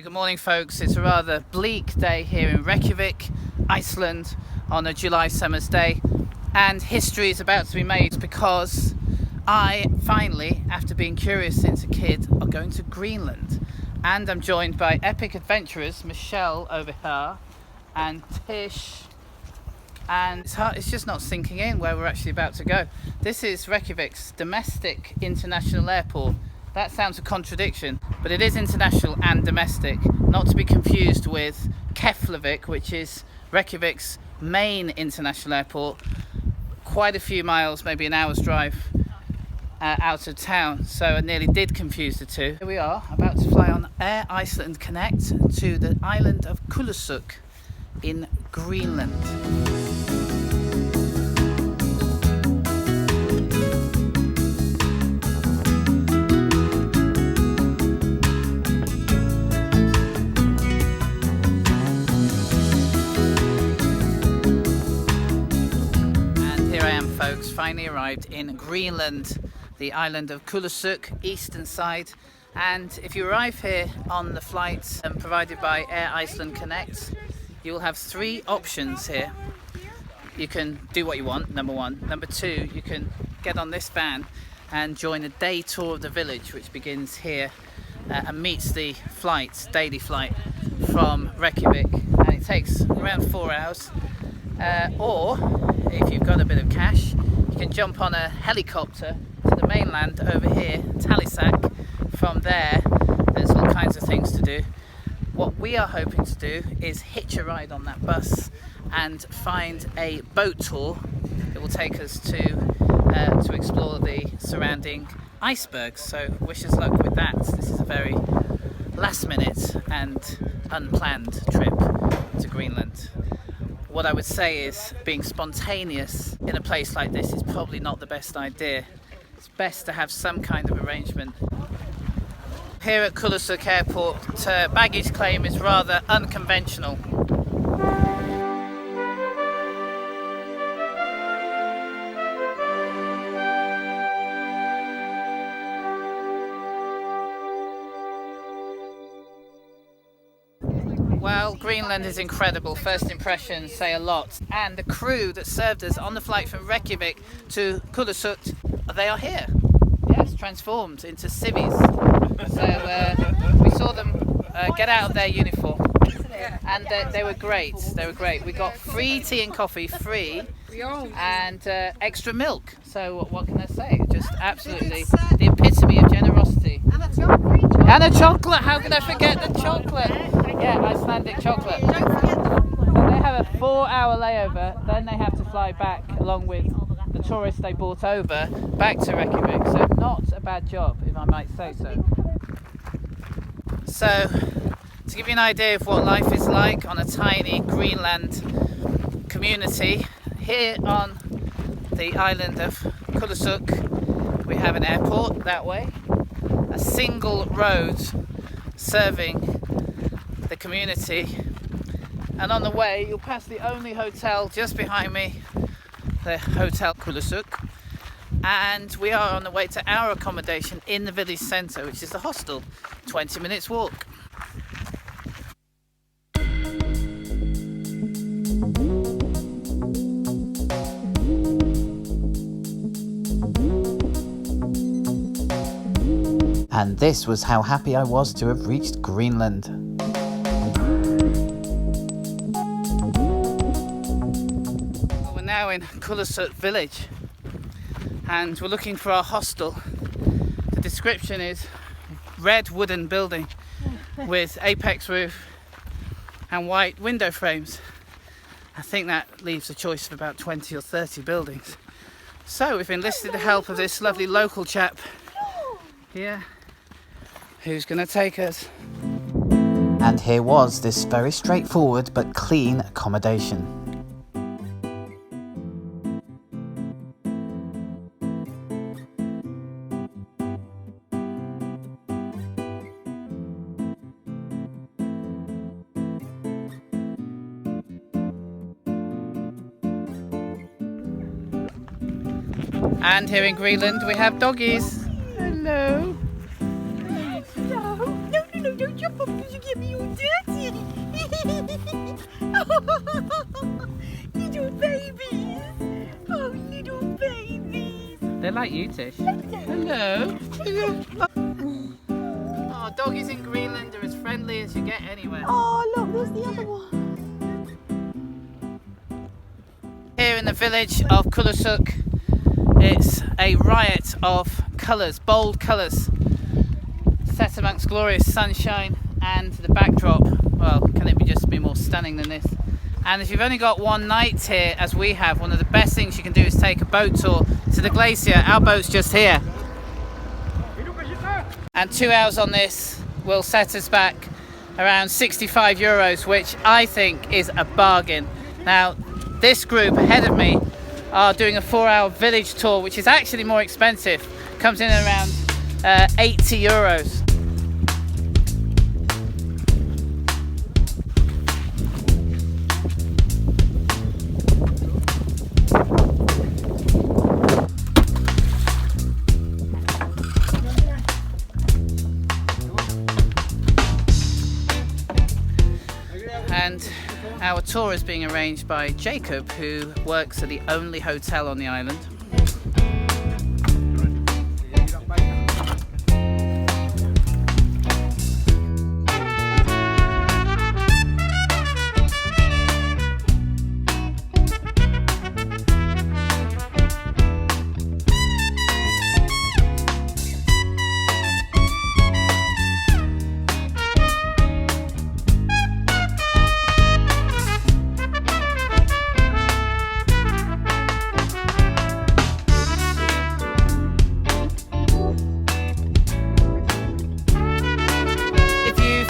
Very good morning, folks. It's a rather bleak day here in Reykjavik, Iceland, on a July summer's day, and history is about to be made because I finally, after being curious since a kid, are going to Greenland, and I'm joined by epic adventurers Michelle over here and Tish, and it's just not sinking in where we're actually about to go. This is Reykjavik's domestic international airport. That sounds a contradiction, but it is international and domestic, not to be confused with Keflavik, which is Reykjavik's main international airport, quite a few miles, maybe an hour's drive out of town, so I nearly did confuse the two. Here we are, about to fly on Air Iceland Connect to the island of Kulusuk in Greenland. Folks, finally arrived in Greenland, the island of Kulusuk, eastern side. And if you arrive here on the flights provided by Air Iceland Connect, you will have three options here. You can do what you want, number one. Number two, you can get on this van and join a day tour of the village, which begins here and meets the daily flight from Reykjavik, and it takes around 4 hours. Or if you've got a bit of cash, you can jump on a helicopter to the mainland over here, Talisak. From there, there's all kinds of things to do. What we are hoping to do is hitch a ride on that bus and find a boat tour that will take us to explore the surrounding icebergs. So wish us luck with that. This is a very last minute and unplanned trip to Greenland. What I would say is being spontaneous in a place like this is probably not the best idea. It's best to have some kind of arrangement. Here at Kulusuk Airport, baggage claim is rather unconventional. Well, Greenland is incredible. First impressions say a lot. And the crew that served us on the flight from Reykjavik to Kulusuk, they are here. Yes, transformed into civvies. So we saw them get out of their uniform. And they were great. They were great. We got free tea and coffee, free, and extra milk. So what can I say? Just absolutely the epitome of generosity. And a chocolate. How could I forget the chocolate? Yeah, Icelandic chocolate. They have a 4-hour layover, then they have to fly back along with the tourists they brought over back to Reykjavik. So not a bad job, if I might say so. So, to give you an idea of what life is like on a tiny Greenland community, here on the island of Kulusuk, we have an airport that way, a single road serving the community, and on the way you'll pass the only hotel just behind me, the Hotel Kulusuk, and we are on the way to our accommodation in the village centre, which is the hostel, 20 minutes walk. And this was how happy I was to have reached Greenland. Now in Kulusuk village, and we're looking for our hostel. The description is red wooden building with apex roof and white window frames. I think that leaves a choice of about 20 or 30 buildings. So we've enlisted the help of this lovely local chap here, who's going to take us. And here was this very straightforward but clean accommodation. And here in Greenland we have doggies. Hello. No, don't Jump up, you get me all dirty. Little babies. Oh, little babies. They're like you, Tish. Hello. Oh, doggies in Greenland are as friendly as you get anywhere. Oh, look, there's the other one. Here in the village of Kulusuk, it's a riot of colours, bold colours, set amongst glorious sunshine, and the backdrop, well, can it just be more stunning than this? And if you've only got one night here, as we have, one of the best things you can do is take a boat tour to the glacier. Our boat's just here. And 2 hours on this will set us back around 65 euros, which I think is a bargain. Now, this group ahead of me are doing a 4-hour village tour, which is actually more expensive. Comes in around 80 euros. And our tour is being arranged by Jacob, who works at the only hotel on the island.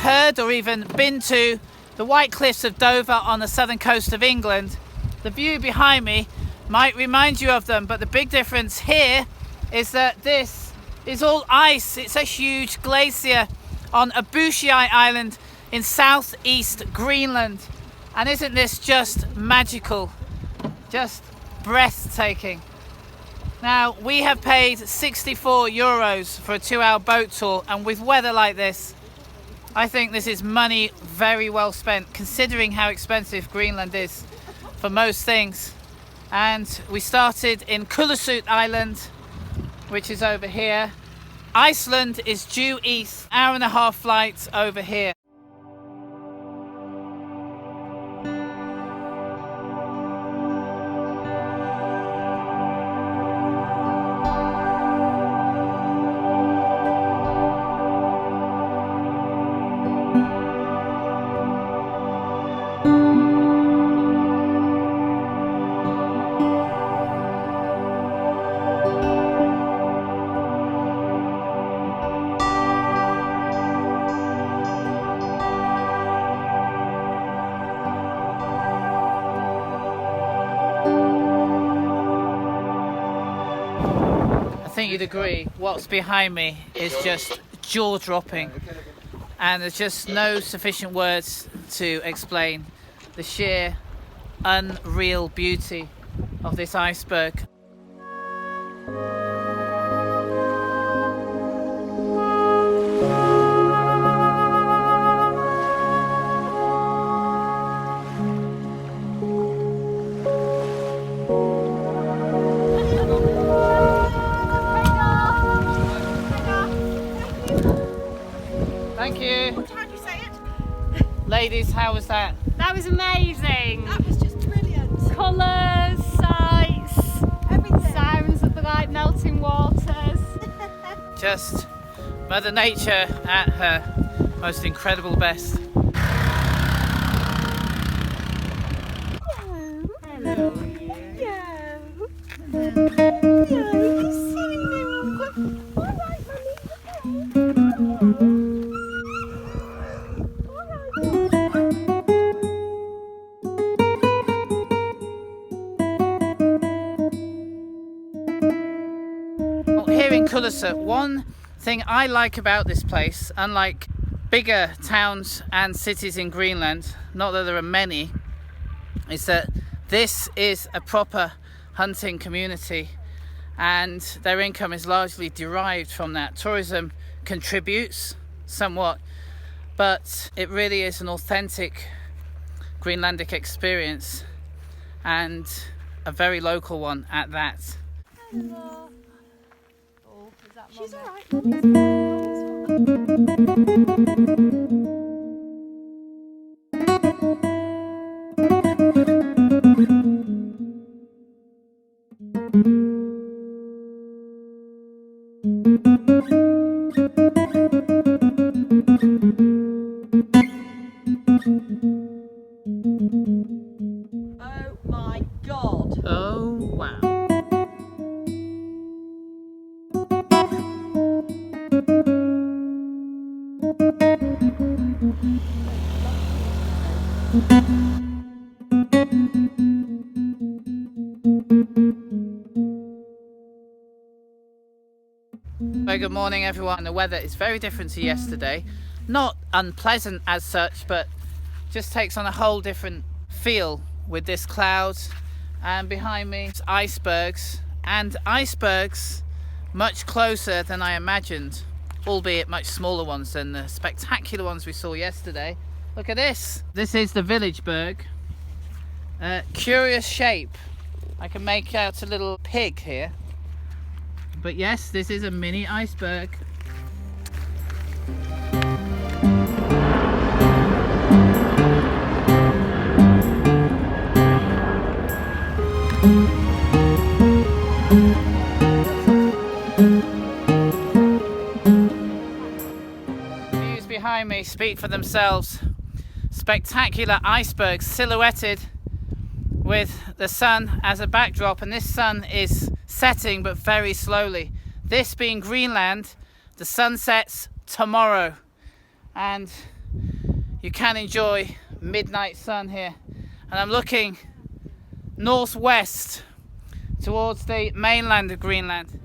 Heard or even been to the White Cliffs of Dover on the southern coast of England, the view behind me might remind you of them, but the big difference here is that this is all ice. It's a huge glacier on Kulusuk Island in southeast Greenland. And isn't this just magical, just breathtaking? Now, we have paid 64 euros for a 2-hour boat tour, and with weather like this, I think this is money very well spent, considering how expensive Greenland is for most things. And we started in Kulusuk Island, which is over here. Iceland is due east, hour-and-a-half flight over here. I think you'd agree, what's behind me is just jaw-dropping, and there's just no sufficient words to explain the sheer unreal beauty of this iceberg. Thank you. How do you say it? Ladies, how was that? That was amazing. That was just brilliant. Colours, sights, Everything. sounds of the like melting waters. Just Mother Nature at her most incredible best. Hello. Here in Kulusuk, one thing I like about this place, unlike bigger towns and cities in Greenland, not that there are many, is that this is a proper hunting community and their income is largely derived from that. Tourism contributes somewhat, but it really is an authentic Greenlandic experience, and a very local one at that. Hello. Oh, is that She's Mummy? alright. Oh my god. Oh wow. Very good morning everyone. The weather is very different to yesterday. Not unpleasant as such, but just takes on a whole different feel with this cloud, and behind me is icebergs, and icebergs much closer than I imagined, albeit much smaller ones than the spectacular ones we saw yesterday. Look at this. This is the village berg. Curious shape. I can make out a little pig here. But yes, this is a mini iceberg. Views behind me speak for themselves. Spectacular icebergs silhouetted with the sun as a backdrop, and this sun is setting but very slowly. This being Greenland, the sun sets tomorrow, and you can enjoy midnight sun here. And I'm looking northwest towards the mainland of Greenland.